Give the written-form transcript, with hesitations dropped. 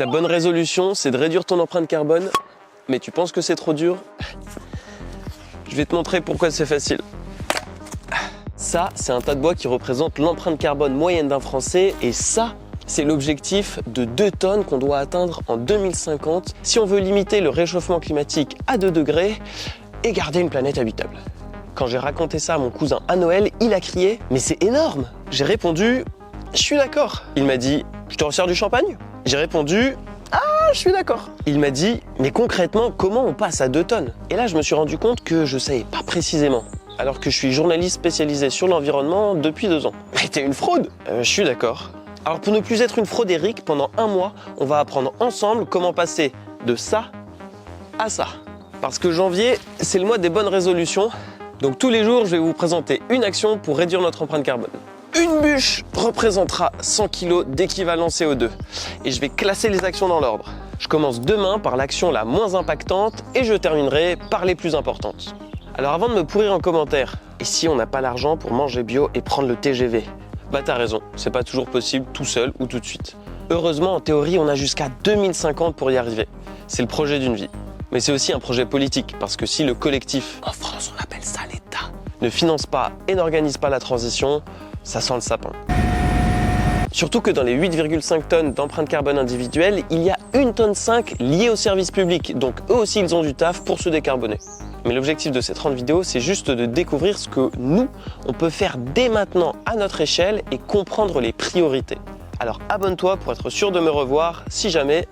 Ta bonne résolution, c'est de réduire ton empreinte carbone, mais tu penses que c'est trop dur? Je vais te montrer pourquoi c'est facile. Ça, c'est un tas de bois qui représente l'empreinte carbone moyenne d'un Français, et ça, c'est l'objectif de 2 tonnes qu'on doit atteindre en 2050 si on veut limiter le réchauffement climatique à 2 degrés et garder une planète habitable. Quand j'ai raconté ça à mon cousin à Noël, il a crié « Mais c'est énorme !» J'ai répondu « Je suis d'accord !» Il m'a dit « Je te resserre du champagne ?» J'ai répondu « Ah, je suis d'accord !» Il m'a dit « Mais concrètement, comment on passe à 2 tonnes ?» Et là, je me suis rendu compte que je savais pas précisément, alors que je suis journaliste spécialisé sur l'environnement depuis 2 ans. Mais t'es une fraude! Je suis d'accord. Alors pour ne plus être une fraude Eric, pendant 1 mois, on va apprendre ensemble comment passer de ça à ça. Parce que janvier, c'est le mois des bonnes résolutions. Donc tous les jours, je vais vous présenter une action pour réduire notre empreinte carbone. Une bûche représentera 100 kg d'équivalent CO2. Et je vais classer les actions dans l'ordre. Je commence demain par l'action la moins impactante et je terminerai par les plus importantes. Alors avant de me pourrir en commentaire, et si on n'a pas l'argent pour manger bio et prendre le TGV? Bah t'as raison, c'est pas toujours possible tout seul ou tout de suite. Heureusement, en théorie, on a jusqu'à 2050 pour y arriver. C'est le projet d'une vie. Mais c'est aussi un projet politique, parce que si le collectif, en France on appelle ça l'État, ne finance pas et n'organise pas la transition, ça sent le sapin. Surtout que dans les 8,5 tonnes d'empreinte carbone individuelle, il y a 1,5 tonne liée au service public, donc eux aussi ils ont du taf pour se décarboner. Mais l'objectif de cette 30 vidéos, c'est juste de découvrir ce que nous, on peut faire dès maintenant à notre échelle et comprendre les priorités. Alors abonne-toi pour être sûr de me revoir si jamais